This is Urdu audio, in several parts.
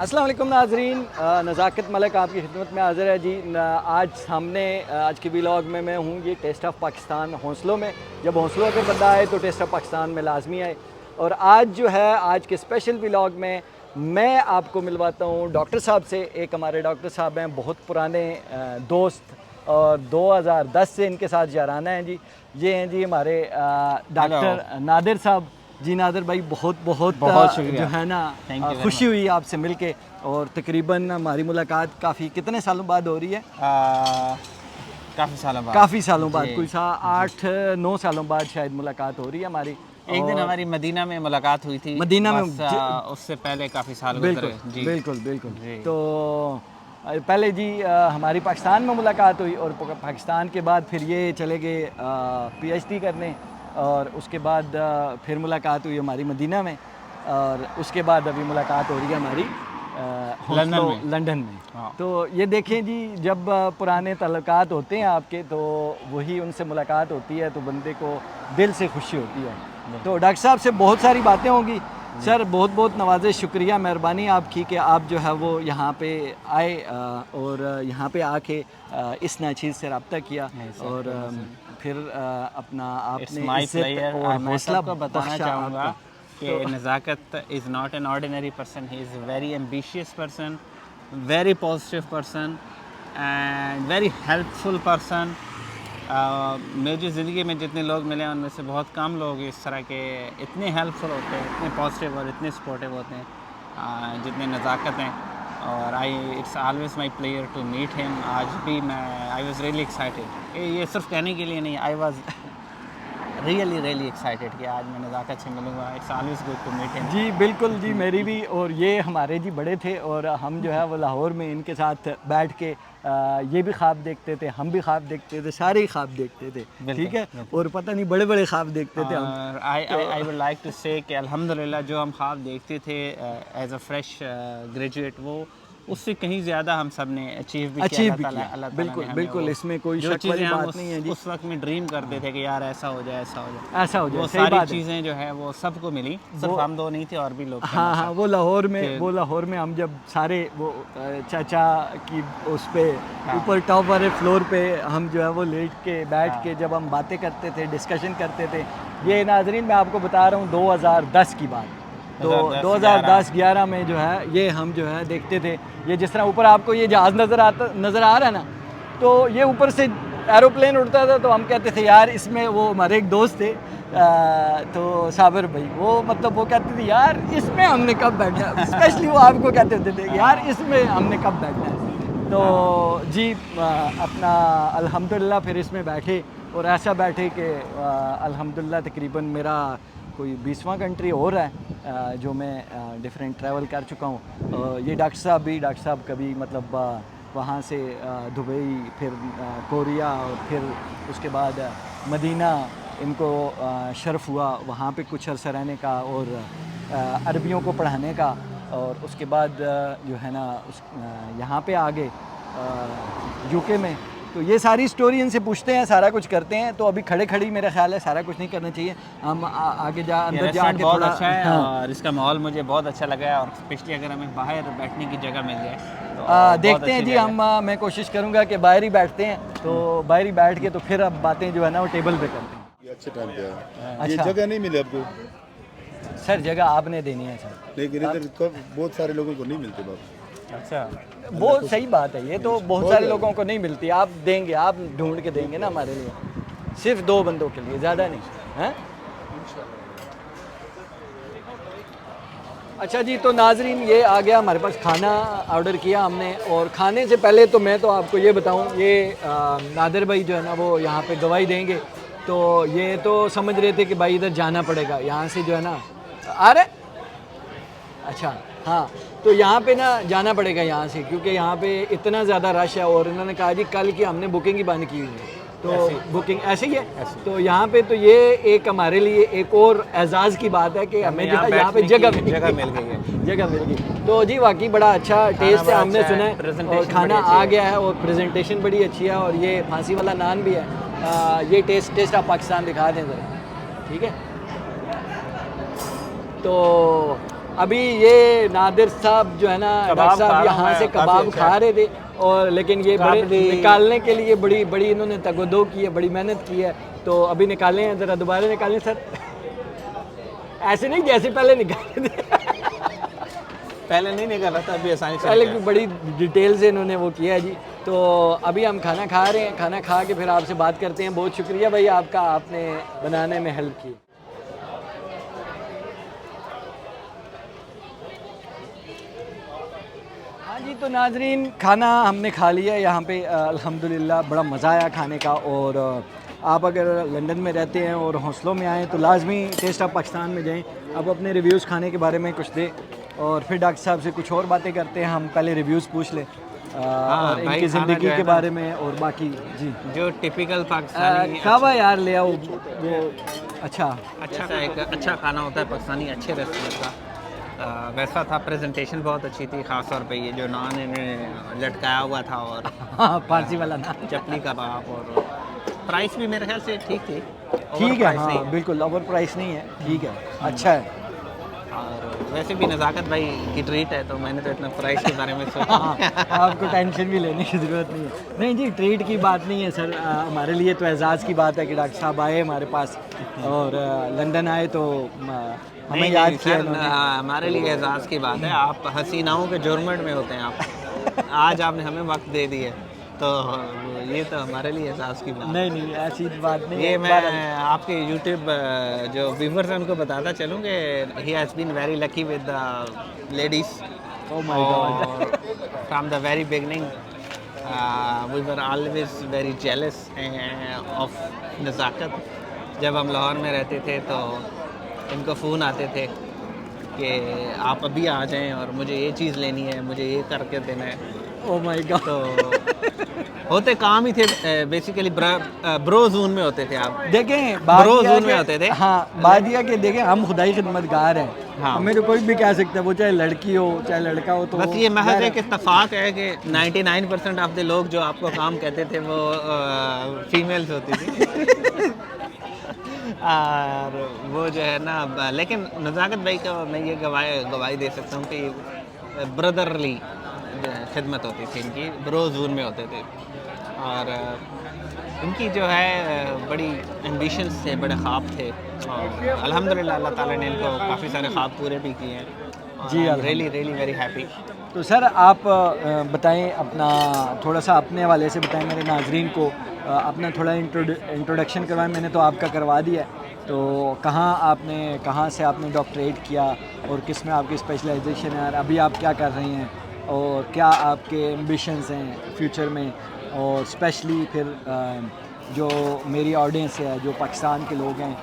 السلام علیکم ناظرین، نزاکت ملک آپ کی خدمت میں حاضر ہے جی۔ آج کی ولاگ میں ہوں یہ ٹیسٹ آف پاکستان حوصلوں میں۔ جب حوصلوں کے بندہ آئے تو ٹیسٹ آف پاکستان میں لازمی آئے، اور آج جو ہے آج کے اسپیشل ولاگ میں آپ کو ملواتا ہوں ڈاکٹر صاحب سے۔ ایک ہمارے ڈاکٹر صاحب ہیں، بہت پرانے دوست، اور 2010 سے ان کے ساتھ یارانہ ہیں جی۔ یہ ہیں جی ہمارے ڈاکٹر نادر صاحب جی۔ نادر بھائی بہت شکریہ، جو ہے نا خوشی ہوئی آپ سے مل کے، اور تقریباً ہماری ملاقات کتنے سالوں بعد ہو رہی ہے؟ کافی سالوں بعد، کوئی 8-9 سالوں بعد شاید ملاقات ہو رہی ہے ہماری۔ ایک دن ہماری مدینہ میں ملاقات ہوئی تھی، مدینہ میں، اس سے پہلے کافی سال گزرے۔ بالکل۔ تو پہلے جی ہماری پاکستان میں ملاقات ہوئی، اور پاکستان کے بعد پھر یہ چلے گئے پی ایچ ڈی کرنے، اور اس کے بعد پھر ملاقات ہوئی ہماری مدینہ میں، اور اس کے بعد ابھی ملاقات ہو رہی ہے ہماری لندن میں۔ تو یہ دیکھیں جی، جب پرانے تعلقات ہوتے ہیں آپ کے، تو وہی ان سے ملاقات ہوتی ہے تو بندے کو دل سے خوشی ہوتی ہے۔ تو ڈاکٹر صاحب سے بہت ساری باتیں ہوں گی سر، بہت نوازش، شکریہ، مہربانی آپ کی کہ آپ جو ہے وہ یہاں پہ آئے، اور یہاں پہ آ کے اس ناچیز سے رابطہ کیا، اور پھر اپنا آپ نے عزت اور حوصلہ بتانا چاہوں گا کہ Nazakat is not an ordinary person, he is a very ambitious person, very positive person and very helpful person. میری زندگی میں جتنے لوگ ملے ہیں ان میں سے بہت کم لوگ اس طرح کے اتنے ہیلپ فل ہوتے ہیں، اتنے پازیٹیو اور اتنے سپورٹیو ہوتے ہیں جتنے نزاکت ہیں، اور it's always my player to meet ہم۔ آج بھی آئی واز ریئلی ایکسائٹیڈ، یہ صرف کہنے کے لیے نہیں، آئی واز ریئلی ایکسائٹیڈ کہ آج میں نزاکت سے ملوں گا۔ It's always good to meet him. جی بالکل جی، میری بھی، اور یہ ہمارے جی بڑے تھے، اور ہم جو ہے وہ لاہور میں ان کے ساتھ بیٹھ کے یہ بھی خواب دیکھتے تھے، ہم بھی خواب دیکھتے تھے، سارے ہی خواب دیکھتے تھے، ٹھیک ہے، اور پتہ نہیں بڑے خواب دیکھتے تھے ہم۔ آئی وڈ لائک ٹو سے کہ الحمدللہ جو ہم خواب دیکھتے تھے ایز اے فریش گریجویٹ، وہ اس سے کہیں زیادہ ہم سب نے اچیو بھی کیا۔ اللہ تعالیٰ نے بالکل، اس میں کوئی جو شک والی چیزیں ہم بات نہیں ہے جی۔ اس وقت میں ڈریم کرتے تھے کہ یار ایسا ہو جائے، وہ صحیح ساری بات ہے۔ چیزیں جو ہے وہ سب کو ملی، صرف ہم دو نہیں تھے، اور بھی لوگ تھے۔ ہاں، وہ لاہور میں ہم جب سارے وہ چاچا کی اس پہ اوپر ٹاپ والے فلور پہ ہم جو ہے وہ لیٹ کے بیٹھ کے جب ہم باتیں کرتے تھے، ڈسکشن کرتے تھے۔ یہ ناظرین میں آپ کو بتا رہا ہوں 2010 کی بات، تو 2010-11 میں جو ہے یہ ہم جو ہے دیکھتے تھے، یہ جس طرح اوپر آپ کو یہ جہاز نظر آ رہا ہے نا، تو یہ اوپر سے ایروپلین اڑتا تھا، تو ہم کہتے تھے یار اس میں، وہ ہمارے ایک دوست تھے تو صابر بھائی، وہ مطلب وہ کہتے تھے یار اس میں ہم نے کب بیٹھا، اسپیشلی وہ آپ کو کہتے تھے یار اس میں ہم نے کب بیٹھا ہے۔ تو جی اپنا الحمدللہ پھر اس میں بیٹھے، اور ایسا بیٹھے کہ الحمدللہ تقریباً میرا کوئی 20واں کنٹری ہو رہا ہے جو میں ڈفرینٹ ٹریول کر چکا ہوں۔ یہ ڈاکٹر صاحب کبھی مطلب وہاں سے دبئی، پھر کوریا، اور پھر اس کے بعد مدینہ، ان کو شرف ہوا وہاں پہ کچھ عرصہ رہنے کا، اور عربیوں کو پڑھانے کا، اور اس کے بعد جو ہے نا یہاں پہ آگے یو کے میں۔ تو یہ ساری سٹوری ان سے پوچھتے ہیں، سارا کچھ کرتے ہیں۔ تو ابھی کھڑے میرا خیال ہے سارا کچھ نہیں کرنا چاہیے، ہم آگے اندر جا کے بہت اچھا ہے، اور اس کا ماحول مجھے بہت اچھا لگا ہے، اور اسپیشلی اگر ہمیں باہر بیٹھنے کی جگہ مل جائے تو دیکھتے ہیں جی۔ میں کوشش کروں گا کہ باہر ہی بیٹھتے ہیں، تو باہر ہی بیٹھ کے تو پھر اب باتیں جو ہے نا وہ ٹیبل پہ کرتے ہیں۔ یہ اچھے ٹائم پہ ہے، یہ جگہ نہیں ملی آپ کو؟ سر جگہ آپ نے دینی ہے سر، لیکن ادھر بہت سارے لوگوں کو نہیں ملتے بات۔ اچھا، وہ صحیح بات ہے، یہ تو بہت سارے لوگوں کو نہیں ملتی، آپ دیں گے، آپ ڈھونڈ کے دیں گے نا ہمارے لیے، صرف 2 بندوں کے لیے، زیادہ نہیں۔ اچھا جی، تو ناظرین یہ آ گیا ہمارے پاس، کھانا آرڈر کیا ہم نے، اور کھانے سے پہلے تو میں تو آپ کو یہ بتاؤں، یہ نادر بھائی جو ہے نا وہ یہاں پہ گواہی دیں گے، تو یہ تو سمجھ رہے تھے کہ بھائی ادھر جانا پڑے گا، یہاں سے جو ہے نا آ رہے، اچھا ہاں، تو یہاں پہ نا جانا پڑے گا یہاں سے، کیونکہ یہاں پہ اتنا زیادہ رش ہے، اور انہوں نے کہا جی کل کی ہم نے بکنگ ہی بند کی ہوئی ہے، تو بکنگ ایسے ہی ہے، تو یہاں پہ تو یہ ایک ہمارے لیے ایک اور اعزاز کی بات ہے کہ ہمیں یہاں پہ جگہ مل گئی۔ تو جی واقعی بڑا اچھا ٹیسٹ ہے، ہم نے سنا ہے، اور کھانا آ گیا ہے، اور پریزنٹیشن بڑی اچھی ہے، اور یہ پھانسی والا نان بھی ہے۔ یہ ٹیسٹ آف پاکستان دکھا دیں ذرا، ٹھیک ہے؟ تو ابھی یہ نادر صاحب جو ہے نا ڈاکٹر صاحب یہاں سے کباب کھا رہے تھے اور لیکن یہ بڑے نکالنے کے لیے بڑی انہوں نے تگ و دو کی ہے, بڑی محنت کی ہے, تو ابھی نکالیں ہیں, ذرا دوبارہ نکالیں سر. ایسے نہیں جیسے پہلے نکالے تھے, پہلے نہیں نکالا تھا, ابھی آسانی سے پہلے بڑی ڈیٹیل سے انہوں نے وہ کیا ہے جی. تو ابھی ہم کھانا کھا رہے ہیں, کھانا کھا کے پھر آپ سے بات کرتے ہیں. بہت شکریہ بھائی آپ کا, آپ نے بنانے میں ہیلپ کی. ہاں جی, تو ناظرین کھانا ہم نے کھا لیا یہاں پہ الحمدللہ, بڑا مزہ آیا کھانے کا. اور آپ اگر لندن میں رہتے ہیں اور ہاسٹلوں میں آئیں تو لازمی ٹیسٹ آف پاکستان میں جائیں. اب اپنے ریویوز کھانے کے بارے میں کچھ دیں اور پھر ڈاکٹر صاحب سے کچھ اور باتیں کرتے ہیں. ہم پہلے ریویوز پوچھ لیں اور ان کی زندگی کے بارے میں اور باقی. جی جو ٹپیکل پاکستانی کعبہ یار لے آؤ وہ. اچھا ایک اچھا کھانا ہوتا ہے پاکستانی اچھے ریسٹورینٹ کا. ویسا تھا, پریزنٹیشن بہت اچھی تھی, خاص طور پہ یہ جو نان انہیں لٹکایا ہوا تھا اور پارسی والا نا, چپلی کباب, اور پرائس بھی میرے خیال سے ٹھیک تھی. ٹھیک ہے, ہاں بالکل اوور پرائس نہیں ہے, ٹھیک ہے, اچھا ہے. اور ویسے بھی نزاکت بھائی کی ٹریٹ ہے تو میں نے تو اتنا پرائس کے بارے میں سوچا. آپ کو ٹینشن بھی لینے کی ضرورت نہیں ہے. نہیں جی, ٹریٹ کی بات نہیں ہے سر, ہمارے لیے تو اعزاز کی بات ہے کہ ڈاکٹر صاحب آئے ہمارے پاس اور لندن آئے تو ہمیں یاد کیا. ہمارے لیے اعزاز کی بات ہے, آپ حسیناؤں کے جرمٹ میں ہوتے ہیں آپ, آج آپ نے ہمیں وقت دے دی ہے تو یہ تو ہمارے لیے احساس کی بات. نہیں ایسی بات نہیں. یہ میں آپ کے یوٹیوب جو ویورز ہیں ان کو بتاتا چلوں کہ he has been very lucky with the ladies. From the very beginning we were always very jealous of Nazakat. جب ہم لاہور میں رہتے تھے تو ان کو فون آتے تھے کہ آپ ابھی آ جائیں اور مجھے یہ چیز لینی ہے, مجھے یہ کر کے دینا ہے. او مائی گاڈ. تو ہوتے کام ہی تھے بیسیکلی, برو زون میں ہوتے تھے آپ. دیکھیں برو زون میں ہوتے تھے. ہاں بات یہ کہ دیکھیں ہم خدائی خدمتگار ہیں, ہمیں تو کوئی بھی کہہ سکتا ہے, وہ چاہے لڑکی ہو چاہے لڑکا ہو. تو بس یہ محض ایک اتفاق ہے کہ 99% آف دے لوگ جو آپ کو کام کہتے تھے وہ فیمیلز ہوتی تھی. اور وہ جو ہے نا, لیکن نزاکت بھائی کا میں یہ گواہی دے سکتا ہوں کہ بردرلی خدمت ہوتی تھی ان کی, برو زون میں ہوتے تھے. اور ان کی جو ہے بڑی ایمبیشنس تھے, بڑے خواب تھے, اور الحمدللہ اللہ تعالیٰ نے ان کو کافی سارے خواب پورے بھی کیے ہیں. جی ریئلی ویری ہیپی. تو سر آپ بتائیں اپنا, تھوڑا سا اپنے حوالے سے بتائیں میرے ناظرین کو, اپنا تھوڑا انٹروڈکشن کروائیں. میں نے تو آپ کا کروا دیا ہے, تو کہاں سے آپ نے ڈاکٹریٹ کیا اور کس میں آپ کی اسپیشلائزیشن ہے, اور ابھی آپ کیا کر رہے ہیں, اور کیا آپ کے ایمبیشنز ہیں فیوچر میں, اور اسپیشلی پھر جو میری آڈینس ہے, جو پاکستان کے لوگ ہیں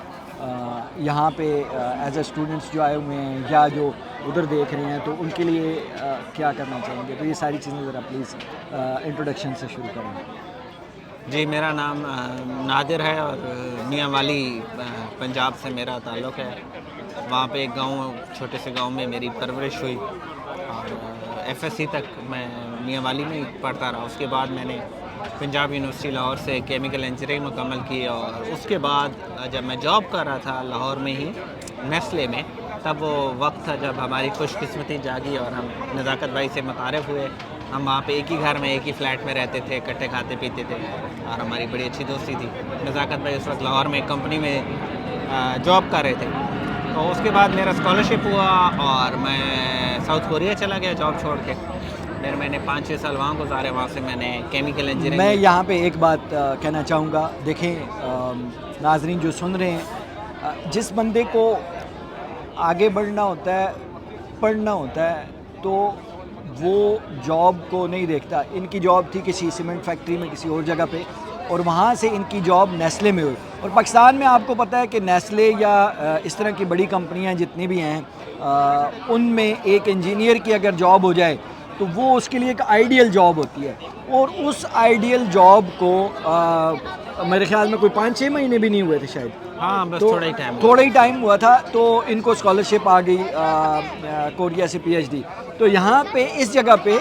یہاں پہ ایز اے اسٹوڈنٹس جو آئے ہوئے ہیں یا جو ادھر دیکھ رہے ہیں, تو ان کے لیے کیا کرنا چاہیں گے. تو یہ ساری چیزیں ذرا پلیز انٹروڈکشن سے شروع کریں. جی, میرا نام نادر ہے اور میاں والی پنجاب سے میرا تعلق ہے. وہاں پہ ایک گاؤں, چھوٹے سے گاؤں میں میری پرورش ہوئی, اور FSC تک میں میاں والی میں پڑھتا رہا. اس کے بعد میں نے پنجاب یونیورسٹی لاہور سے کیمیکل انجینئرنگ مکمل کی, اور اس کے بعد جب میں جاب کر رہا تھا لاہور میں ہی نیسلے میں, تب وہ وقت تھا جب ہماری خوش قسمتی جاگی اور ہم نزاکت بھائی سے متعارف ہوئے. ہم وہاں پہ ایک ہی گھر میں ایک ہی فلیٹ میں رہتے تھے, اکٹھے کھاتے پیتے تھے, اور ہماری بڑی اچھی دوستی تھی. نزاکت بھائی اس وقت لاہور میں ایک کمپنی میں جاب کر رہے تھے. تو اس کے بعد میرا اسکالرشپ ہوا اور میں ساؤتھ کوریا چلا گیا جاب چھوڑ کے. پھر میں نے 5-6 سال وہاں گزارے. وہاں سے میں نے کیمیکل انجینئرنگ. میں یہاں پہ ایک بات کہنا چاہوں گا. دیکھیں ناظرین جو سن رہے ہیں, جس بندے کو آگے بڑھنا ہوتا ہے, پڑھنا ہوتا ہے, تو وہ جاب کو نہیں دیکھتا. ان کی جاب تھی کسی سیمنٹ فیکٹری میں کسی اور جگہ پہ, اور وہاں سے ان کی جاب نیسلے میں ہوئی. اور پاکستان میں آپ کو پتہ ہے کہ نیسلے یا اس طرح کی بڑی کمپنیاں جتنی بھی ہیں, ان میں ایک انجینئر کی اگر جاب ہو جائے تو وہ اس کے لیے ایک آئیڈیل جاب ہوتی ہے. اور اس آئیڈیل جاب کو میرے خیال میں کوئی 5-6 مہینے بھی نہیں ہوئے تھے شاید, ہاں بس تھوڑا ہی ٹائم ہوا تھا, تو ان کو اسکالرشپ آ گئی کوریا سے PhD. تو یہاں پہ اس جگہ پہ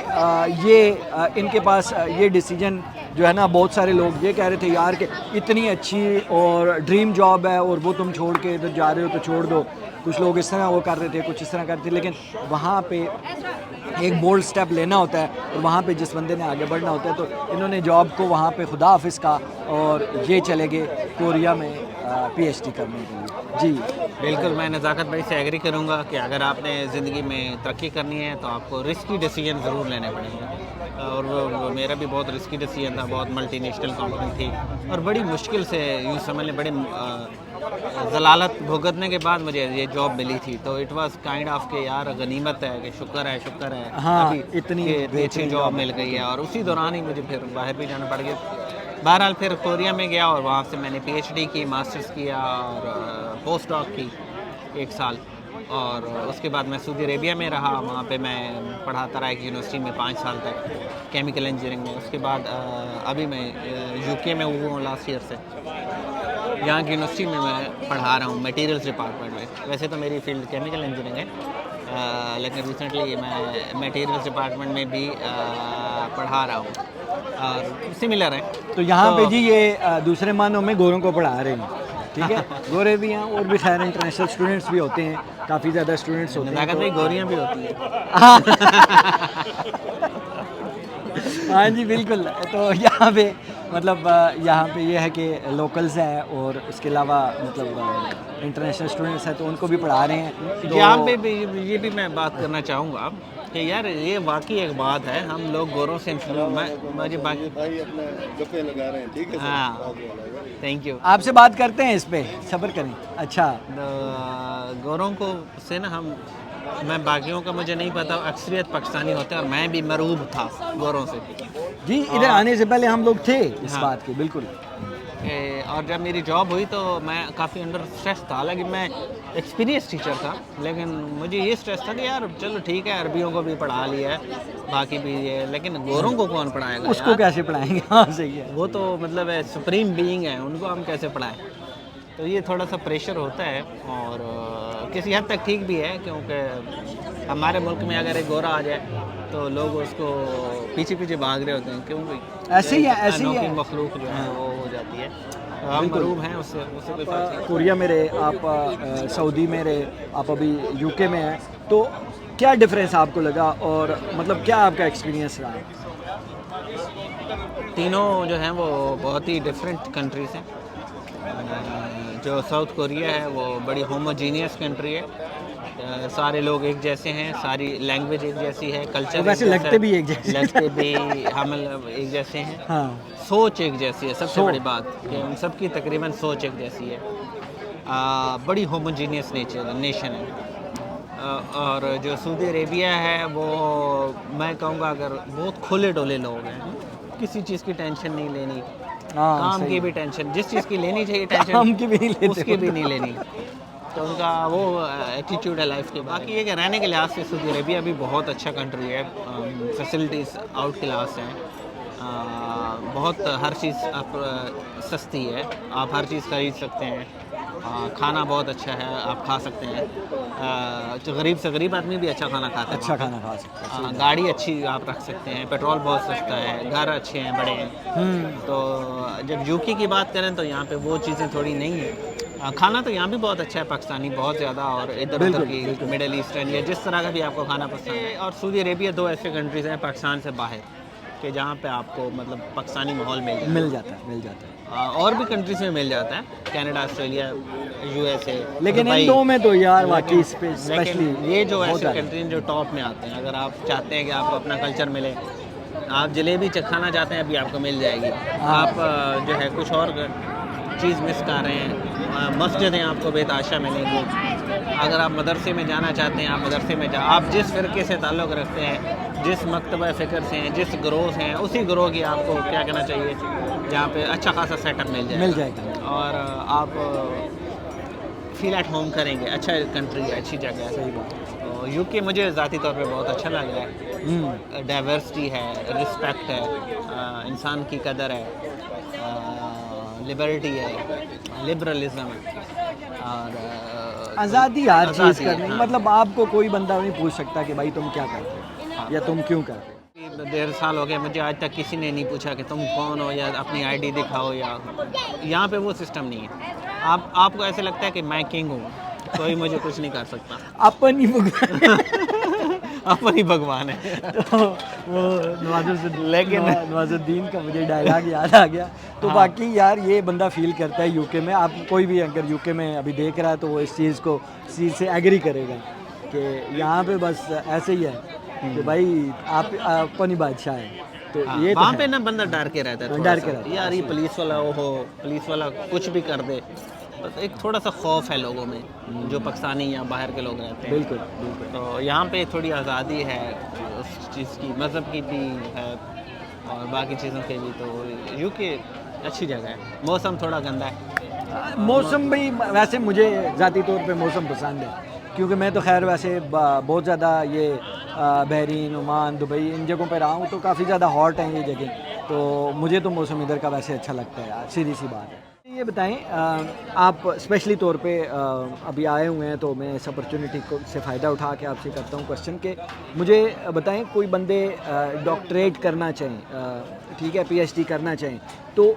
یہ ان کے پاس یہ ڈیسیجن جو ہے نا, بہت سارے لوگ یہ کہہ رہے تھے یار کہ اتنی اچھی اور ڈریم جاب ہے اور وہ تم چھوڑ کے ادھر جا رہے ہو تو چھوڑ دو. کچھ لوگ اس طرح وہ کر رہے تھے, کچھ اس طرح کرتے تھے, لیکن وہاں پہ ایک بولڈ سٹیپ لینا ہوتا ہے اور وہاں پہ جس بندے نے آگے بڑھنا ہوتا ہے. تو انہوں نے جاب کو وہاں پہ خدا حافظ کا اور یہ چلے گئے کوریا میں پی ایچ ڈی کرنے کے لیے. جی بالکل, میں نزاکت بھائی سے ایگری کروں گا کہ اگر آپ نے زندگی میں ترقی کرنی ہے تو آپ کو رسکی ڈیسیجن ضرور لینے پڑیں گے, اور وہ میرا بھی بہت رسکی ڈیسیجن تھا. بہت ملٹی نیشنل کمپنی تھی اور بڑی مشکل سے یوں سمجھ لیں بڑے ضلالت بھگتنے کے بعد مجھے یہ جاب ملی تھی. تو اٹ واز کائنڈ آف کہ یار غنیمت ہے, کہ شکر ہے ہاں, ابھی اتنی اچھی جاب مل گئی ہے. اور اسی دوران ہی مجھے پھر باہر بھی جانا پڑ گیا. بہرحال پھر کوریا میں گیا اور وہاں سے میں نے پی ایچ ڈی کی, ماسٹرز کیا اور پوسٹ ڈاک کی 1 سال. اور اس کے بعد میں سعودی عربیہ میں رہا, وہاں پہ میں پڑھاتا رہا ایک یونیورسٹی میں 5 سال تک کیمیکل انجینئرنگ میں. اس کے بعد ابھی میں یو کے میں ہوں لاسٹ ایئر سے, یہاں کی یونیورسٹی میں پڑھا رہا ہوں میٹیریلس ڈپارٹمنٹ میں. ویسے تو میری فیلڈ کیمیکل انجینئرنگ ہے, لیکن ریسنٹلی میں میٹیریلس ڈپارٹمنٹ میں بھی پڑھا رہا ہوں اور سملر ہے. تو یہاں پہ جی یہ دوسرے معنوں میں گوروں کو پڑھا رہے ہیں, ٹھیک ہے, گورے بھی ہیں اور بھی خیر انٹرنیشنل اسٹوڈنٹس بھی ہوتے ہیں, کافی زیادہ اسٹوڈنٹس ہوتے ہیں. نزاکت بھائی گوریاں بھی ہوتی ہیں. ہاں جی بالکل. تو یہاں پہ مطلب یہاں پہ یہ ہے کہ لوکلز ہیں اور اس کے علاوہ مطلب انٹرنیشنل اسٹوڈنٹس ہیں تو ان کو بھی پڑھا رہے ہیں. یہاں پہ بھی یہ بھی میں بات کرنا چاہوں گا کہ یار یہ واقعی ایک بات ہے, ہم لوگ گوروں سے مجھے باقی بھائی اپنا گپے لگا رہے ہیں, ٹھیک ہے ہاں تھینک یو. آپ سے بات کرتے ہیں اس پہ, صبر کریں. اچھا گوروں کو سے نا میں باقیوں کا مجھے نہیں پتا, اکثریت پاکستانی ہوتے ہیں اور میں بھی مروب تھا گوروں سے. جی ادھر آنے سے پہلے ہم لوگ تھے اس بات کے بالکل. اور جب میری جاب ہوئی تو میں کافی انڈر اسٹریس تھا, لیکن میں ایکسپیرینس ٹیچر تھا, لیکن مجھے یہ اسٹریس تھا کہ یار چلو ٹھیک ہے عربیوں کو بھی پڑھا لیا ہے, باقی بھی یہ, لیکن گوروں کو کون پڑھائے گا, اس کو کیسے پڑھائیں گے. ہاں صحیح ہے, وہ تو مطلب ہے سپریم بینگ ہے, ان کو ہم کیسے پڑھائیں. تو یہ تھوڑا سا پریشر ہوتا ہے اور کسی حد تک ٹھیک بھی ہے, کیونکہ ہمارے ملک میں اگر ایک گورا آ جائے تو لوگ اس کو پیچھے بھاگ رہے ہوتے ہیں, کیونکہ ایسے ہی ہے انوکھی مخلوق جو ہے وہ ہو جاتی ہے. ہم مروب ہیں اس سے کوئی فرق نہیں. کوریا میں رہے آپ, سعودی میں رہے آپ, ابھی یو کے میں ہیں, تو کیا ڈفرینس آپ کو لگا اور مطلب کیا آپ کا ایکسپیرینس رہا؟ تینوں جو ہیں وہ بہت ہی ڈفرینٹ کنٹریز ہیں. جو ساؤتھ کوریا ہے وہ بڑی ہوموجینیس کنٹری ہے, سارے لوگ ایک جیسے ہیں, ساری لینگویج ایک جیسی ہے, کلچر ویسے لگتے بھی ایک جیسے, لگتے بھی ہم ایک جیسے ہیں, ہاں سوچ ایک جیسی ہے. سب سے بڑی بات کہ ان سب کی تقریباً سوچ ایک جیسی ہے. بڑی ہوموجینیس نیشن ہے. اور جو سعودی عربیہ ہے وہ میں کہوں گا اگر بہت کھلے ڈولے لوگ ہیں, کسی چیز کی ٹینشن نہیں لینی, کام کی بھی ٹینشن, جس چیز کی لینی چاہیے ٹینشن کام کی بھی اس کی بھی نہیں لینی. تو ان کا وہ ایٹیٹیوڈ ہے لائف کے. باقی یہ کہ رہنے کے لحاظ سے سعودی عربیہ بھی بہت اچھا کنٹری ہے, فیسلٹیز آؤٹ کلاس ہیں, بہت ہر چیز آپ سستی ہے, آپ ہر چیز خرید سکتے ہیں, کھانا بہت اچھا ہے, آپ کھا سکتے ہیں. غریب سے غریب آدمی بھی اچھا کھانا کھاتا ہے, اچھا کھانا کھا سکتے ہیں, گاڑی اچھی آپ رکھ سکتے ہیں, پیٹرول بہت سستا ہے, گھر اچھے ہیں, بڑے ہیں. تو جب یو کے کی بات کریں تو یہاں پہ وہ چیزیں تھوڑی نہیں ہیں. کھانا تو یہاں بھی بہت اچھا ہے, پاکستانی بہت زیادہ, اور ادھر ادھر کی مڈل ایسٹرن یا جس طرح کا بھی آپ کو کھانا پسند ہے. اور سعودی عربیہ 2 ایسے کنٹریز ہیں پاکستان سے باہر کہ جہاں پہ آپ کو مطلب پاکستانی ماحول مل جاتا ہے. اور بھی کنٹریز میں مل جاتا ہے, Canada, Australia, U S A, لیکن ان دو میں تو یار واقعی اسپیشلی یہ جو ایسے کنٹری جو ٹاپ میں آتے ہیں, اگر آپ چاہتے ہیں کہ آپ کو اپنا کلچر ملے, آپ جلیبی کھانا چاہتے ہیں ابھی آپ کو مل جائے گی. آپ جو ہے کچھ اور چیز مس کر رہے ہیں, مسجدیں آپ کو بے تحاشا ملیں گی. اگر آپ مدرسے میں جانا چاہتے ہیں آپ مدرسے میں آپ جس فرقے سے تعلق رکھتے ہیں, جس مکتبہ فکر سے ہیں, جس گروہ سے ہیں, اسی گروہ کی آپ کو کیا کہنا چاہیے, جہاں پہ اچھا خاصا سیٹ اپ مل جائے گا اور آپ فیل ایٹ ہوم کریں گے. اچھا کنٹری ہے, اچھی جگہ ہے. صحیح بات. یو کے مجھے ذاتی طور پہ بہت اچھا لگ رہا ہے. ڈائیورسٹی ہے, رسپیکٹ ہے, انسان کی قدر ہے, لبرٹی ہے, لبرلزم ہے, اور آزادی ہر چیز کرنے, مطلب آپ کو کوئی بندہ نہیں پوچھ سکتا کہ بھائی تم کیا کرتے ہو یا تم کیوں کرتے ہو. 1.5 سال ہو گیا مجھے, آج تک کسی نے نہیں پوچھا کہ تم کون ہو یا اپنی آئی ڈی دکھاؤ, یا یہاں پہ وہ سسٹم نہیں ہے. آپ کو ایسے لگتا ہے کہ میں کنگ ہوں, کوئی مجھے کچھ نہیں کر سکتا. اپن ہی بھگوان اپنی بھگوان ہے. تو وہ نواز الدین کا مجھے ڈائلاگ یاد آ گیا. تو باقی یار یہ بندہ فیل کرتا ہے یو کے میں. آپ کوئی بھی اگر یو کے میں ابھی دیکھ رہا ہے تو وہ اس چیز سے ایگری کرے گا کہ یہاں پہ بس ایسے ہی ہے کہ بھائی آپ اپنی بادشاہ ہیں. تو یہ وہاں پہ نا بندہ ڈر کے رہتا ہے, ڈر کے رہتا ہے یار یہ پولیس والا وہ ہو, پولیس والا کچھ بھی کر دے. بس ایک تھوڑا سا خوف ہے لوگوں میں جو پاکستانی یا باہر کے لوگ رہتے ہیں. بالکل بالکل. تو یہاں پہ تھوڑی آزادی ہے اس چیز کی, مذہب کی بھی ہے اور باقی چیزوں کے بھی. تو یو کے اچھی جگہ ہے. موسم تھوڑا گندا ہے. موسم بھی ویسے مجھے ذاتی طور پہ موسم پسند ہے, کیونکہ میں تو خیر ویسے بہت زیادہ یہ بحرین, عمان, دبئی ان جگہوں پہ رہا ہوں تو کافی زیادہ ہاٹ ہیں یہ جگہ. تو مجھے تو موسم ادھر کا ویسے اچھا لگتا ہے, سیدھی سی بات ہے. یہ بتائیں آپ اسپیشلی طور پہ ابھی آئے ہوئے ہیں تو میں اس اپرچونیٹی سے فائدہ اٹھا کے آپ سے کرتا ہوں کوشچن کہ مجھے بتائیں کوئی بندے ڈاکٹریٹ کرنا چاہیں, ٹھیک ہے, پی ایچ ڈی کرنا چاہیں, تو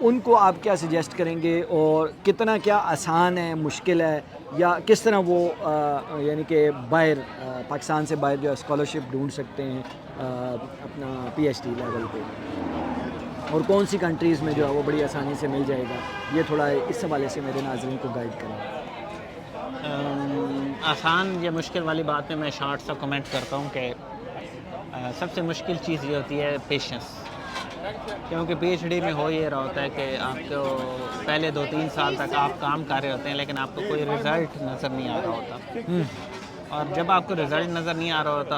ان کو آپ کیا سجیسٹ کریں گے اور کتنا کیا آسان ہے, مشکل ہے, یا کس طرح وہ یعنی کہ باہر پاکستان سے باہر جو اسکالرشپ ڈھونڈ سکتے ہیں اپنا پی ایچ ڈی لیول پہ, اور کون سی کنٹریز میں جو ہے وہ بڑی آسانی سے مل جائے گا؟ یہ تھوڑا اس حوالے سے میرے ناظرین کو گائیڈ کریں. آسان یا مشکل والی بات میں شارٹ سا کمنٹ کرتا ہوں کہ سب سے مشکل چیز یہ ہوتی ہے پیشنس. کیونکہ پی ایچ ڈی میں ہو یہ رہا ہوتا ہے کہ آپ کو پہلے 2-3 سال تک آپ کام کر رہے ہوتے ہیں لیکن آپ کو کوئی رزلٹ نظر نہیں آ رہا ہوتا. اور جب آپ کو رزلٹ نظر نہیں آ رہا ہوتا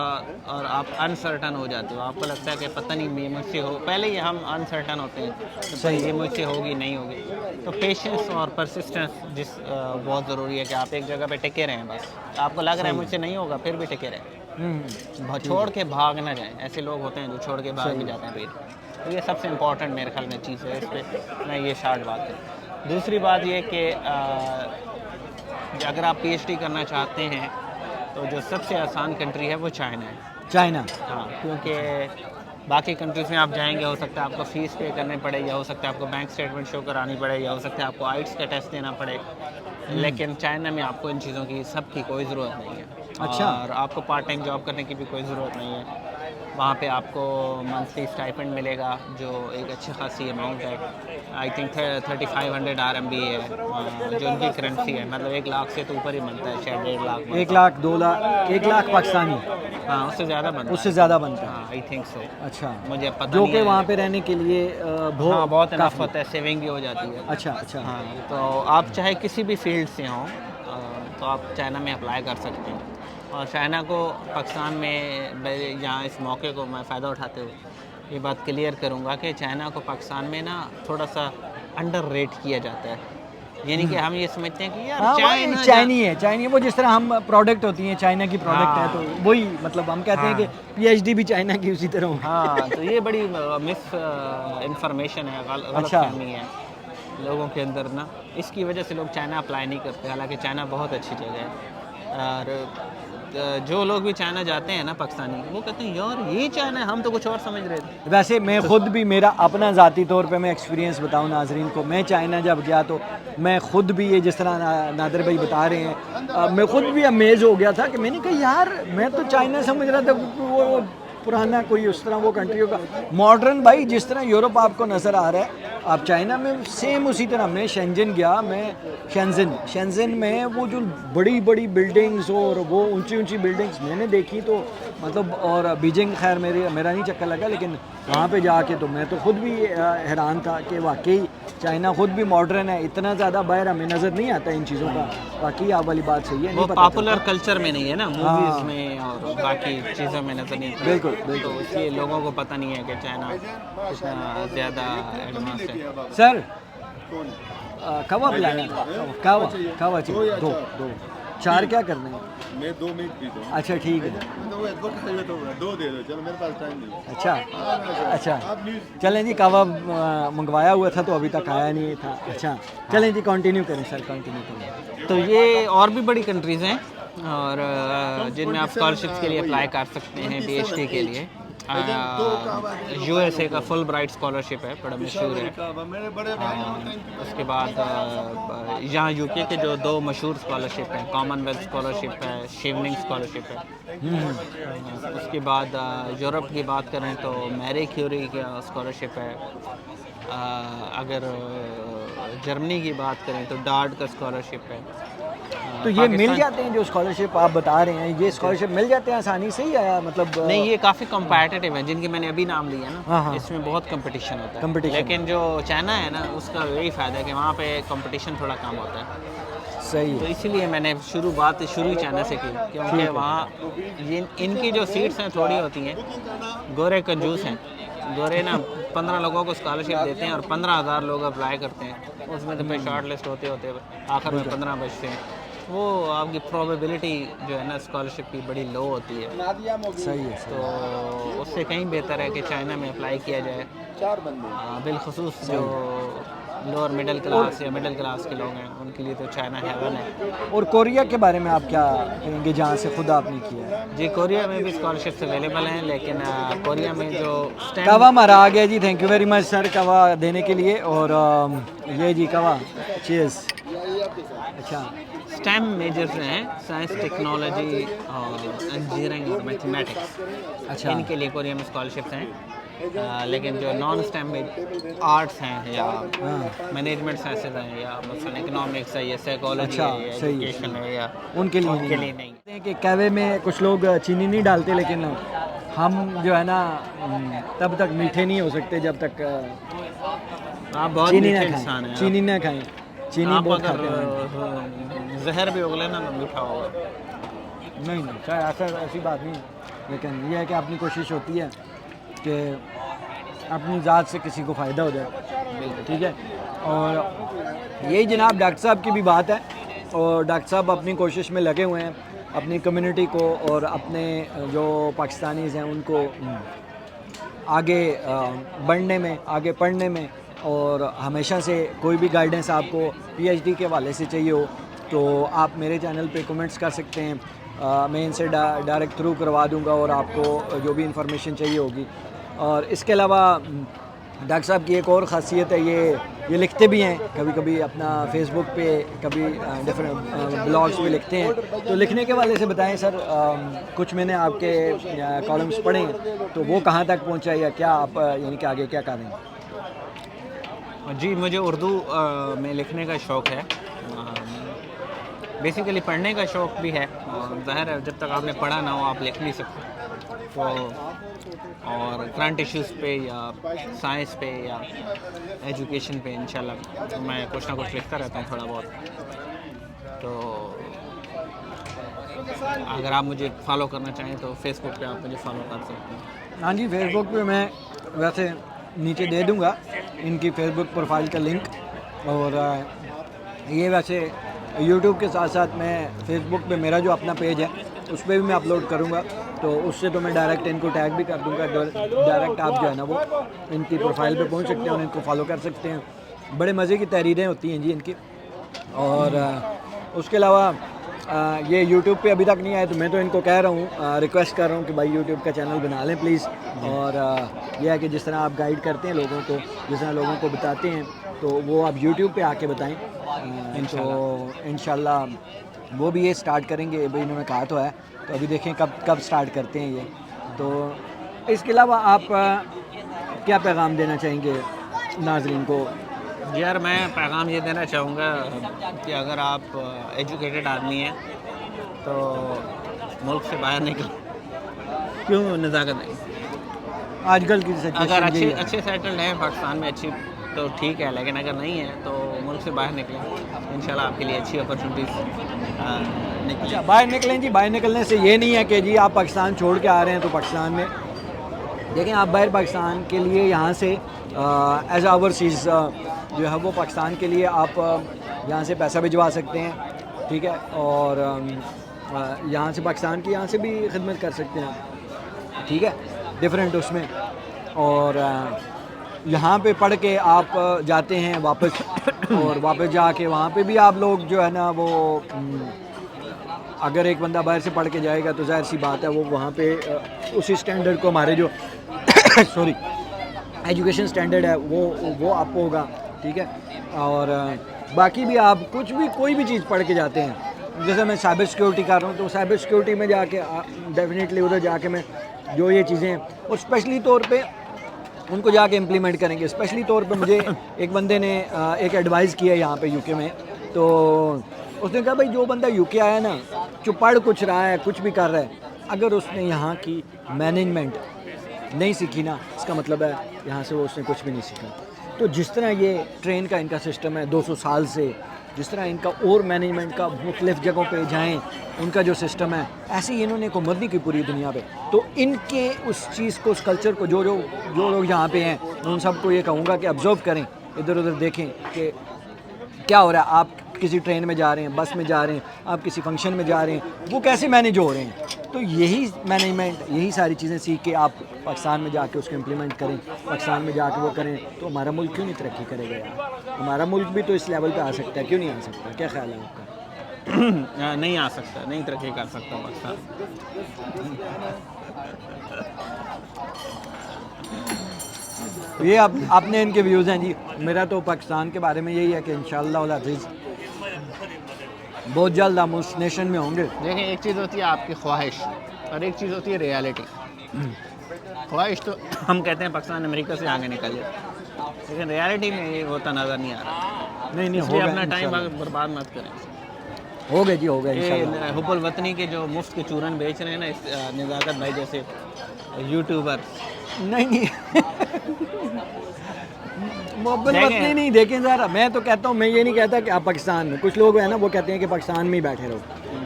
اور آپ انسرٹن ہو جاتے ہو, آپ کو لگتا ہے کہ پتہ نہیں یہ مجھ سے ہو, پہلے ہی ہم انسرٹن ہوتے ہیں صحیح یہ مجھ سے ہوگی نہیں ہوگی. تو پیشنس اور پرسسٹنس بہت ضروری ہے کہ آپ ایک جگہ پہ ٹکے رہیں. بس آپ کو لگ رہا ہے مجھ سے نہیں ہوگا پھر بھی ٹکے رہیں, چھوڑ کے بھاگ نہ جائیں. ایسے لوگ ہوتے ہیں جو چھوڑ کے بھاگ بھی جاتے ہیں پھر. تو یہ سب سے امپورٹنٹ میرے خیال میں چیز ہے, اس پہ میں یہ شارٹ بات کروں. دوسری بات یہ کہ اگر آپ پی ایچ ڈی کرنا چاہتے ہیں تو جو سب سے آسان کنٹری ہے وہ چائنا ہے. چائنا, ہاں, کیونکہ باقی کنٹریز میں آپ جائیں گے ہو سکتا ہے آپ کو فیس پے کرنے پڑے, یا ہو سکتا ہے آپ کو بینک اسٹیٹمنٹ شو کرانی پڑے, یا ہو سکتا ہے آپ کو آئٹس کا ٹیسٹ دینا پڑے. لیکن چائنا میں آپ کو ان چیزوں کی سب کی کوئی ضرورت نہیں ہے. اچھا. اور آپ کو پارٹ ٹائم جاب کرنے کی بھی کوئی ضرورت نہیں ہے. وہاں پہ آپ کو منتھلی اسٹائپنڈ ملے گا جو ایک اچھی خاصی اماؤنٹ ہے. آئی تھنک 3500 RMB ہے جو ان کی کرنسی ہے. مطلب 1 لاکھ سے تو اوپر ہی بنتا ہے, شاید 1.5 لاکھ. 1 لاکھ 2 لاکھ 1 لاکھ پاکستانی. ہاں, اس سے زیادہ بنتا ہے. اس سے زیادہ بنتا ہے. ہاں, آئی تھنک سو. اچھا, مجھے پتہ جو نہیں کہ ہے. وہاں پہ رہنے کے لیے بہت انف ہوتا ہے, سیونگ بھی ہو جاتی ہے. اچھا اچھا. ہاں, تو آپ چاہے کسی بھی فیلڈ سے ہوں تو آپ چائنا میں اپلائی کر سکتے ہیں. اور چائنا کو پاکستان میں یہاں اس موقع کو میں فائدہ اٹھاتے ہوئے یہ بات کلیئر کروں گا کہ چائنا کو پاکستان میں نا تھوڑا سا انڈر ریٹ کیا جاتا ہے. یعنی کہ ہم یہ سمجھتے ہیں کہ یار چائنی ہے, وہ جس طرح ہم پروڈکٹ ہوتی ہیں چائنا کی پروڈکٹ ہے, تو وہی مطلب ہم کہتے ہیں کہ پی ایچ ڈی بھی چائنا کی اسی طرح. ہاں, تو یہ بڑی مس انفارمیشن ہے, غلط فہمی ہے لوگوں کے اندر نا. اس کی وجہ سے لوگ چائنا اپلائی نہیں کرتے, حالانکہ چائنا بہت اچھی جگہ ہے. اور جو لوگ بھی چائنا جاتے ہیں نا پاکستانی, وہ کہتے ہیں یار یہ چائنا ہے, ہم تو کچھ اور سمجھ رہے تھے. ویسے میں خود بھی, میرا اپنا ذاتی طور پہ میں ایکسپیرینس بتاؤں ناظرین کو, میں چائنا جب گیا تو میں خود بھی یہ جس طرح نادر بھائی بتا رہے ہیں, میں خود بھی امیز ہو گیا تھا کہ میں نے کہا یار میں تو چائنا سمجھ رہا تھا وہ پرانا کوئی اس طرح وہ کنٹری ہوگا ماڈرن. بھائی جس طرح یورپ آپ کو نظر آ رہا ہے آپ چائنا میں سیم اسی طرح. میں شینجن گیا, میں شینزن میں وہ جو بڑی بڑی بلڈنگز اور وہ اونچی اونچی بلڈنگز میں نے دیکھی تو مطلب, اور بیجنگ خیر میرا نہیں چکر لگا, لیکن وہاں پہ جا کے تو میں تو خود بھی حیران تھا کہ واقعی چائنا خود بھی ماڈرن ہے. اتنا زیادہ باہر ہمیں نظر نہیں آتا ان چیزوں کا. واقعی آپ والی بات صحیح ہے, وہ پاپولر کلچر میں نہیں ہے نا, موویز میں اور باقی چیزوں میں نظر نہیں آتا. بالکل تو بالکل. اس لیے لوگوں کو پتہ نہیں ہے کہ چائنا کتنا زیادہ ایڈوانس ہے. سر کوا پلانا, کوا چاہیے 2 4 کیا کرنا ہے؟ میں 2 منٹ پیتا ہوں. اچھا ٹھیک ہے. 2 دے دو, چلو میرے پاس ٹائم نہیں. اچھا چلیں جی, کوا منگوایا ہوا تھا تو ابھی تک آیا نہیں تھا. اچھا چلیں جی, کنٹینیو کریں سر, کنٹینیو کریں. تو یہ اور بھی بڑی کنٹریز ہیں اور جن میں آپ اسکالرشپس کے لیے اپلائی کر سکتے ہیں پی ایچ ڈی کے لیے. USA کا فل برائٹ اسکالرشپ ہے، بڑا مشہور ہے. میرے بڑے بھائی اس کے بعد یہاں UK کے جو 2 مشہور اسکالرشپ ہیں، کامن ویلتھ اسکالرشپ ہے، شیوننگ اسکالرشپ ہے. اس کے بعد یورپ کی بات کریں تو میری کیوری کا اسکالرشپ ہے. اگر جرمنی کی بات کریں تو ڈارٹ کا اسکالرشپ ہے. تو یہ مل جاتے ہیں جو اسکالرشپ آپ بتا رہے ہیں، یہ اسکالرشپ مل جاتے ہیں آسانی سے یا مطلب نہیں، یہ کافی کمپیٹیٹیو ہیں جن کے میں نے ابھی نام لیے نا، اس میں بہت کمپٹیشن ہوتا ہے. لیکن جو چائنا ہے نا، اس کا یہی فائدہ ہے کہ وہاں پہ کمپٹیشن تھوڑا کم ہوتا ہے. صحیح تو اسی لیے میں نے شروع ہی چائنا سے کی، کیونکہ وہاں ان کی جو سیٹس ہیں تھوڑی ہوتی ہیں. گورے کنجوس ہیں، گورے نا 15 لوگوں کو اسکالرشپ دیتے ہیں اور 15,000 لوگ اپلائی کرتے ہیں. اس میں تو پھر شارٹ لسٹ ہوتے آخر میں 15 بچتے ہیں. وہ آپ کی پروبیبلٹی جو ہے نا اسکالرشپ کی بڑی لو ہوتی ہے. صحیح ہے. تو اس سے کہیں بہتر ہے کہ چائنا میں اپلائی کیا جائے. بالخصوص جو لوور مڈل کلاس یا مڈل کلاس کے لوگ ہیں، ان کے لیے تو چائنا ہیون ہے. اور کوریا کے بارے میں آپ کیا کہیں گے جہاں سے خود آپ نے کیا ہے؟ جی کوریا میں بھی اسکالرشپس اویلیبل ہیں، لیکن کوریا میں جو کوا ہمارا آ گیا جی. تھینک یو ویری مچ سر کوا دینے کے لیے. اور یہ جی کوا چیز. اچھا اسٹیم میجرز ہیں، سائنس، ٹیکنالوجی اور انجینئرنگ اور میتھمیٹکس. اچھا ان کے لیے کوریا میں اسکالرشپس ہیں. لیکن جو نان اسٹیم آرٹس ہیں یا مینجمنٹ سائنسز ہیں یا مثلاً اکنامکس ہے یا سائیکالوجی ہے یا ایجوکیشن ہے یا ان کے لیے نہیں. کہ کہوے میں کچھ لوگ چینی نہیں ڈالتے، لیکن ہم جو ہے نا تب تک میٹھے نہیں ہو سکتے جب تک آپ بہت چینی میٹھے نہ انسان ہیں. چینی نہ کھائیں. چینی آپ بہت اگر کھاتے ہیں. زہر بھی اگلے نا میٹھا ہوگا. نہیں شاید ایسی بات نہیں، لیکن یہ ہے کہ اپنی کوشش ہوتی ہے کہ اپنی ذات سے کسی کو فائدہ ہو جائے. ٹھیک ہے. اور یہی جناب ڈاکٹر صاحب کی بھی بات ہے، اور ڈاکٹر صاحب اپنی کوشش میں لگے ہوئے ہیں اپنی کمیونٹی کو اور اپنے جو پاکستانیز ہیں ان کو آگے بڑھنے میں، آگے پڑھنے میں. اور ہمیشہ سے کوئی بھی گائیڈنس آپ کو PhD کے حوالے سے چاہیے ہو تو آپ میرے چینل پہ کمنٹس کر سکتے ہیں. میں ان سے ڈائریکٹ تھرو کروا دوں گا اور آپ کو جو بھی انفارمیشن چاہیے ہوگی. اور اس کے علاوہ ڈاکٹر صاحب کی ایک اور خاصیت ہے، یہ لکھتے بھی ہیں کبھی کبھی اپنا فیس بک پہ، کبھی ڈفرینٹ بلاگس پہ لکھتے ہیں. تو لکھنے کے والے سے بتائیں سر، کچھ میں نے آپ کے کالمس پڑھے ہیں تو وہ کہاں تک پہنچا یا کیا آپ یعنی کہ آگے کیا کریں گے؟ جی مجھے اردو میں لکھنے کا شوق ہے. بیسیکلی پڑھنے کا شوق بھی ہے. ظاہر ہے جب تک آپ نے پڑھا نہ ہو آپ لکھ نہیں سکتے. تو اور کرنٹ ایشوز پہ یا سائنس پہ یا ایجوکیشن پہ انشاءاللہ میں کچھ نہ کچھ لکھتا رہتا ہوں تھوڑا بہت. تو اگر آپ مجھے فالو کرنا چاہیں تو فیس بک پہ آپ مجھے فالو کر سکتے ہیں. ہاں جی، فیس بک پہ میں ویسے نیچے دے دوں گا ان کی فیس بک پروفائل کا لنک. اور یہ ویسے یوٹیوب کے ساتھ ساتھ میں فیس بک پہ میرا جو اپنا پیج ہے اس پہ بھی میں اپلوڈ کروں گا. تو اس سے تو میں ڈائریکٹ ان کو ٹیگ بھی کر دوں گا. ڈائریکٹ آپ جو ہے نا وہ ان کی پروفائل پہ پہنچ سکتے ہیں اور ان کو فالو کر سکتے ہیں. بڑے مزے کی تحریریں ہوتی ہیں جی ان کی. اور اس کے علاوہ یہ یوٹیوب پہ ابھی تک نہیں آئے تو میں تو ان کو کہہ رہا ہوں، ریکویسٹ کر رہا ہوں کہ بھائی یوٹیوب کا چینل بنا لیں پلیز. اور یہ ہے کہ جس طرح آپ گائیڈ کرتے ہیں لوگوں کو، جس طرح لوگوں کو بتاتے ہیں تو وہ آپ یوٹیوب پہ آ کے بتائیں. تو انشاءاللہ وہ بھی یہ سٹارٹ کریں گے. بھائی انہوں نے کہا تو ہے، تو ابھی دیکھیں کب سٹارٹ کرتے ہیں یہ. تو اس کے علاوہ آپ کیا پیغام دینا چاہیں گے ناظرین کو؟ یار میں پیغام یہ دینا چاہوں گا کہ اگر آپ ایجوکیٹڈ آدمی ہیں تو ملک سے باہر نکل. کیوں نزاکت نہیں؟ آج کل کی اگر اچھے سیٹلڈ ہیں پاکستان میں اچھی تو ٹھیک ہے، لیکن اگر نہیں ہے تو ملک سے باہر نکلیں. انشاءاللہ آپ کے لیے اچھی اپرچونیٹیز اچھا باہر نکلیں جی. باہر نکلنے سے یہ نہیں ہے کہ جی آپ پاکستان چھوڑ کے آ رہے ہیں تو پاکستان میں دیکھیں آپ باہر پاکستان کے لیے یہاں سے ایز اوورسیز جو ہے وہ پاکستان کے لیے آپ یہاں سے پیسہ بھجوا سکتے ہیں. ٹھیک ہے. اور یہاں سے پاکستان کی یہاں سے بھی خدمت کر سکتے ہیں. ٹھیک ہے. ڈفرینٹ اس میں. اور یہاں پہ پڑھ کے آپ جاتے ہیں واپس اور واپس جا کے وہاں پہ بھی آپ لوگ جو ہے نا وہ اگر ایک بندہ باہر سے پڑھ کے جائے گا تو ظاہر سی بات ہے وہ وہاں پہ اسی اسٹینڈرڈ کو ہمارے جو سوری ایجوکیشن اسٹینڈرڈ ہے وہ آپ کو ہوگا, ٹھیک ہے. اور باقی بھی آپ کچھ بھی کوئی بھی چیز پڑھ کے جاتے ہیں, جیسے میں سائبر سیکیورٹی کر رہا ہوں تو سائبر سیکیورٹی میں جا کے ڈیفینیٹلی ادھر جا کے میں جو یہ چیزیں ہیں اور اسپیشلی طور پہ ان کو جا کے امپلیمنٹ کریں گے. اسپیشلی طور پہ مجھے ایک بندے نے ایک ایڈوائز کیا یہاں پہ یو کے میں, تو اس نے کہا بھائی جو بندہ یو کے آیا نا, جو پڑھ کچھ رہا ہے کچھ بھی کر رہا ہے, اگر اس نے یہاں کی مینجمنٹ نہیں سیکھی نا, اس کا مطلب ہے یہاں سے وہ اس نے کچھ بھی نہیں سیکھا. تو جس طرح یہ ٹرین کا ان کا سسٹم ہے 200 سال سے, جس طرح ان کا اور مینجمنٹ کا مختلف جگہوں پہ جائیں ان کا جو سسٹم ہے, ایسے ہی انہوں نے حکومت نہیں کی پوری دنیا پہ. تو ان کے اس چیز کو, اس کلچر کو جو لوگ یہاں پہ ہیں, ان سب کو یہ کہوں گا کہ آبزرو کریں, ادھر ادھر دیکھیں کہ کیا ہو رہا ہے. آپ کسی ٹرین میں جا رہے ہیں, بس میں جا رہے ہیں, آپ کسی فنکشن میں جا رہے ہیں, وہ کیسے مینیج ہو رہے ہیں. تو یہی مینجمنٹ, یہی ساری چیزیں سیکھ کے آپ پاکستان میں جا کے اس کو امپلیمنٹ کریں, پاکستان میں جا کے وہ کریں, تو ہمارا ملک کیوں نہیں ترقی کرے گا یار. ہمارا ملک بھی تو اس لیول پہ آ سکتا ہے, کیوں نہیں آ سکتا؟ کیا خیال ہے آپ کا؟ نہیں آ سکتا, نہیں ترقی کر سکتا پاکستان. یہ اپنے ان کے ویوز ہیں جی. میرا تو پاکستان کے بارے میں یہی ہے کہ انشاءاللہ العزیز بہت جلد ہم اس نیشن میں ہوں گے. دیکھیں, ایک چیز ہوتی ہے آپ کی خواہش اور ایک چیز ہوتی ہے ریالٹی. خواہش تو ہم کہتے ہیں پاکستان امریکہ سے آگے نکل جائے, لیکن ریالٹی میں یہ ہوتا نظر نہیں آ رہا. نہیں اس لیے اپنا ٹائم برباد مت کریں. ہو گئے جی, ہو گئے یہ انشاءاللہ. حب الوطنی کے جو مفت کے چورن بیچ رہے ہیں نا نزاکت بھائی جیسے یوٹیوبر, نہیں محبت نہیں دیکھیں ذرا. میں تو کہتا ہوں, میں یہ نہیں کہتا کہ آپ پاکستان میں, کچھ لوگ ہیں نا وہ کہتے ہیں کہ پاکستان میں ہی بیٹھے رہو.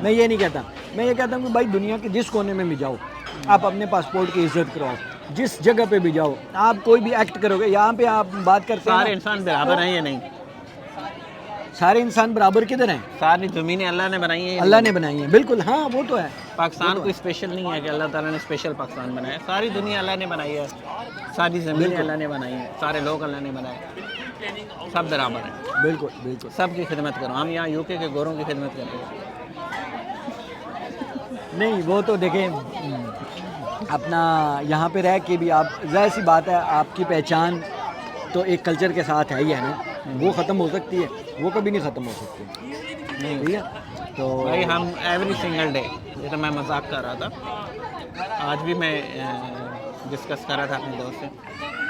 میں یہ نہیں کہتا. میں یہ کہتا ہوں کہ بھائی دنیا کے جس کونے میں بھی جاؤ, آپ اپنے پاسپورٹ کی عزت کرو. جس جگہ پہ بھی جاؤ, آپ کوئی بھی ایکٹ کرو گے, یہاں پہ آپ بات کرتے ہیں سارے انسان برابر ہیں یا نہیں؟ سارے انسان برابر کدھر ہیں؟ ساری زمینیں اللہ نے بنائی ہیں, اللہ نے بنائی ہیں. بالکل, ہاں وہ تو ہے. پاکستان کوئی اسپیشل نہیں ہے کہ اللہ تعالیٰ نے اسپیشل پاکستان بنایا ہے. ساری دنیا اللہ نے بنائی ہے, ساری زمینیں اللہ نے بنائی ہیں, سارے لوگ اللہ نے بنائے, سب برابر ہیں. بالکل بالکل. سب کی خدمت کرو. ہم یہاں یو کے گوروں کی خدمت کرتے ہیں. نہیں وہ تو دیکھیں, اپنا یہاں پہ رہ کے بھی آپ, ظاہر سی بات ہے آپ کی پہچان تو ایک کلچر کے ساتھ ہے ہی ہے نا, وہ ختم ہو سکتی ہے, وہ کبھی نہیں ختم ہو سکتی. نہیں ٹھیک ہے, تو بھائی ہم ایوری سنگل ڈے, یہ تو میں مذاق کر رہا تھا, آج بھی میں ڈسکس کر رہا تھا اپنے دوست سے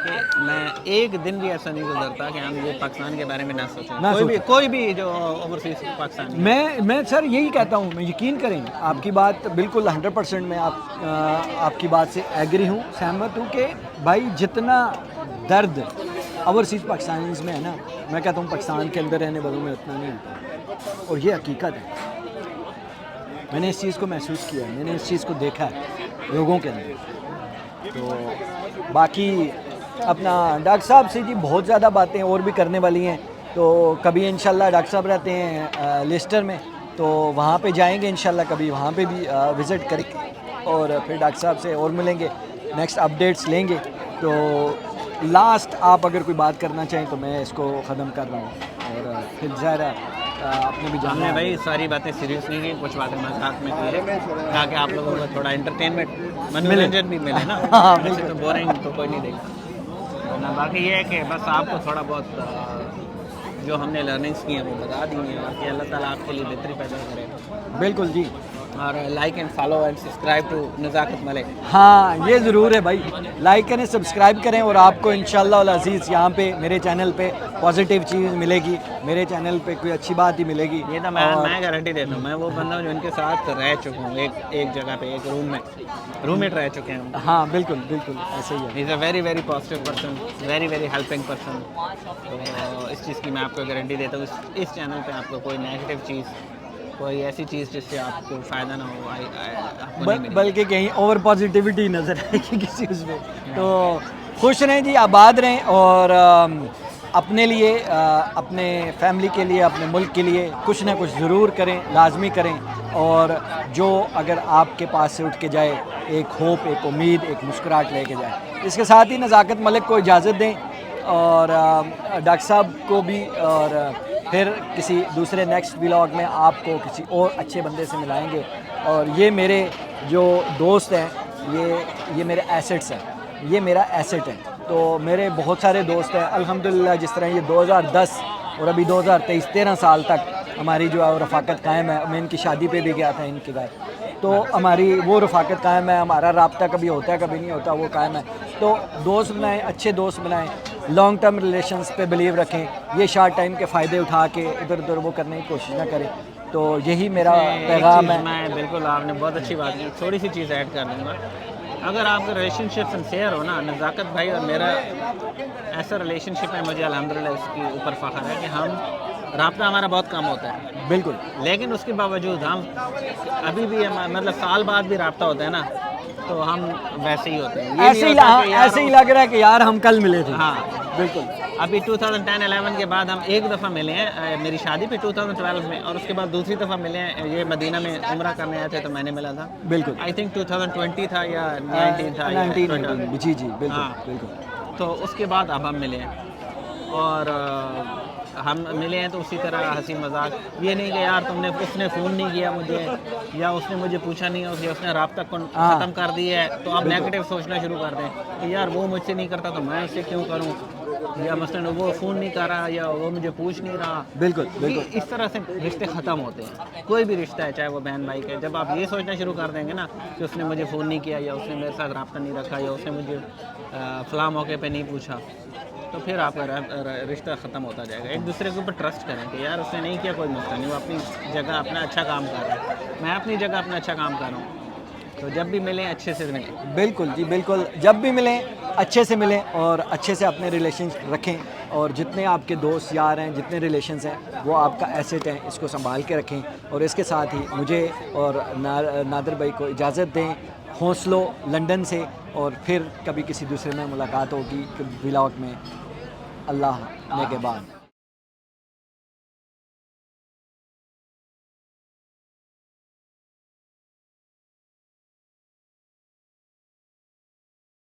کہ میں ایک دن بھی ایسا نہیں گزرتا کہ ہم یہ پاکستان کے بارے میں نہ سوچیں. کوئی بھی جو اوورسیز پاکستان, میں سر یہی کہتا ہوں, میں یقین کریں آپ کی بات بالکل 100% میں آپ کی بات سے ایگری ہوں, سہمت ہوں کہ بھائی جتنا درد اوورسیز پاکستانیز میں ہے نا, میں کہتا ہوں پاکستان کے اندر رہنے والوں میں اتنا نہیں ہوتا. اور یہ حقیقت ہے, میں نے اس چیز کو محسوس کیا ہے, میں نے اس چیز کو دیکھا ہے لوگوں کے اندر. تو باقی اپنا ڈاکٹر صاحب سے جی بہت زیادہ باتیں اور بھی کرنے والی ہیں, تو کبھی انشاءاللہ ڈاکٹر صاحب رہتے ہیں لیسٹر میں, تو وہاں پہ جائیں گے انشاءاللہ, کبھی وہاں پہ بھی وزٹ کریں اور پھر ڈاکٹر صاحب سے اور ملیں گے, نیکسٹ اپڈیٹس لیں گے. تو لاسٹ آپ اگر کوئی بات کرنا چاہیں تو میں اس کو ختم کر رہا ہوں, اور پھر ظاہر ہے آپ نے بھی ہم جانا نے ہے. بھائی ساری باتیں سیریس نہیں کی, کچھ باتیں مذاق میں کی ہے تاکہ آپ لوگوں کو تھوڑا انٹرٹینمنٹ, منورنجن بھی ملے نا. ایسے تو بورنگ تو کوئی نہیں دیکھا. باقی یہ ہے کہ بس آپ کو تھوڑا بہت جو ہم نے لرننگس کی ہیں وہ بتا دی ہیں, کہ اللہ تعالیٰ آپ کے لیے بہتری پیدا کرے. بالکل جی. اور like and follow and subscribe to Nazakat Malik. ہاں یہ ضرور ہے بھائی, لائک کریں, سبسکرائب کریں, اور آپ کو انشاءاللہ العزیز یہاں پہ میرے چینل پہ پازیٹیو چیز ملے گی, میرے چینل پہ کوئی اچھی بات ہی ملے گی. یہ تو میں گارنٹی دیتا ہوں, میں وہ بندہ ہوں جو ان کے ساتھ رہ چکا ہوں ایک جگہ پہ, ایک روم میٹ رہ چکے ہیں. ہاں بالکل بالکل ایسے ہی ہے. He is a very very positive person, very very helping person. تو اس چیز کی میں آپ کو گارنٹی دیتا ہوں, اس چینل پہ آپ کو کوئی نیگیٹو چیز, کوئی ایسی چیز جس سے آپ کو فائدہ نہ ہو, آپ کو نہیں ملے. بلکہ کہیں اوور پازیٹیوٹی نظر آئے گی کسی اس میں. تو خوش رہیں جی, آباد رہیں, اور اپنے لیے, اپنے فیملی کے لیے, اپنے ملک کے لیے کچھ نہ کچھ ضرور کریں, لازمی کریں. اور جو اگر آپ کے پاس سے اٹھ کے جائے, ایک ہوپ, ایک امید, ایک مسکراہٹ لے کے جائے. اس کے ساتھ ہی نزاکت ملک کو اجازت دیں, اور ڈاکٹر صاحب کو بھی, اور پھر کسی دوسرے نیکسٹ ولاگ میں آپ کو کسی اور اچھے بندے سے ملائیں گے. اور یہ میرے جو دوست ہیں یہ میرے ایسٹس ہیں, یہ میرا ایسٹ ہے. تو میرے بہت سارے دوست ہیں الحمدللہ, جس طرح یہ 2010 اور ابھی 2023 13 سال تک ہماری جو ہے وہ رفاقت قائم ہے. میں ان کی شادی پہ بھی گیا تھا ان کے گھر, تو ہماری وہ رفاقت قائم ہے. ہمارا رابطہ کبھی ہوتا ہے کبھی نہیں ہوتا, وہ قائم ہے. تو دوست بنائیں, اچھے دوست بنائیں, لانگ ٹرم ریلیشنز پہ بلیو رکھیں. یہ شارٹ ٹائم کے فائدے اٹھا کے ادھر ادھر وہ کرنے کی کوشش نہ کریں. تو یہی میرا پیغام ہے. میں بالکل, آپ نے بہت اچھی بات کی. تھوڑی سی چیز ایڈ کر دوں گا. اگر آپ کا ریلیشن شپ سنسیئر ہو نا, نزاکت بھائی اور میرا ایسا ریلیشن شپ ہے, مجھے الحمدللہ اس کے اوپر فخر ہے کہ ہم رابطہ ہمارا بہت کم ہوتا ہے, بالکل, لیکن اس کے باوجود ہم ابھی بھی مطلب سال بعد بھی رابطہ ہوتا ہے نا, تو ہم ویسے ہی ہوتے ہیں. ایسے ہی لگ رہا ہے کہ یار ہم کل ملے تھے. ہاں بالکل. ابھی 2010-11 کے بعد ہم ایک دفعہ ملے ہیں میری شادی پہ 2012 میں, اور اس کے بعد دوسری دفعہ ملے ہیں یہ مدینہ میں عمرہ کرنے آئے تھے تو میں نے ملا تھا. بالکل, آئی تھنک 2020 تھا یا 19 تھا, 19 جی جی بالکل بالکل. تو اس کے بعد اب ہم ملے ہیں, اور ہم ملے ہیں تو اسی طرح ہنسی مذاق. یہ نہیں کہ یار اس نے فون نہیں کیا مجھے, یا اس نے مجھے پوچھا نہیں, یا اس نے رابطہ ختم کر دیا ہے, تو آپ نیگیٹو سوچنا شروع کر دیں کہ یار وہ مجھ سے نہیں کرتا تو میں اس سے کیوں کروں, یا مثلاً وہ فون نہیں کر رہا یا وہ مجھے پوچھ نہیں رہا. بالکل بالکل. اس طرح سے رشتے ختم ہوتے ہیں. کوئی بھی رشتہ ہے, چاہے وہ بہن بھائی کا, جب آپ یہ سوچنا شروع کر دیں گے نا کہ اس نے مجھے فون نہیں کیا, یا اس نے میرے ساتھ رابطہ نہیں رکھا, یا اس نے مجھے فلاں موقع پہ نہیں پوچھا, تو پھر آپ کا رشتہ ختم ہوتا جائے گا. ایک دوسرے کے اوپر ٹرسٹ کریں کہ یار اس نے نہیں کیا, کوئی مسئلہ نہیں, وہ اپنی جگہ اپنا اچھا کام کر رہا ہے, میں اپنی جگہ اپنا اچھا کام کر رہا ہوں. تو جب بھی ملیں اچھے سے ملیں. بالکل جی بالکل, جب بھی ملیں اچھے سے ملیں اور اچھے سے اپنے ریلیشن رکھیں. اور جتنے آپ کے دوست یار ہیں, جتنے ریلیشنز ہیں, وہ آپ کا ایسٹ ہیں, اس کو سنبھال کے رکھیں. اور اس کے ساتھ ہی مجھے اور نادر بھائی کو اجازت دیں حوصلو لنڈن سے, اور پھر کبھی کسی دوسرے میں ملاقات ہوگی ولاگ میں. اللہ نے کے بعد.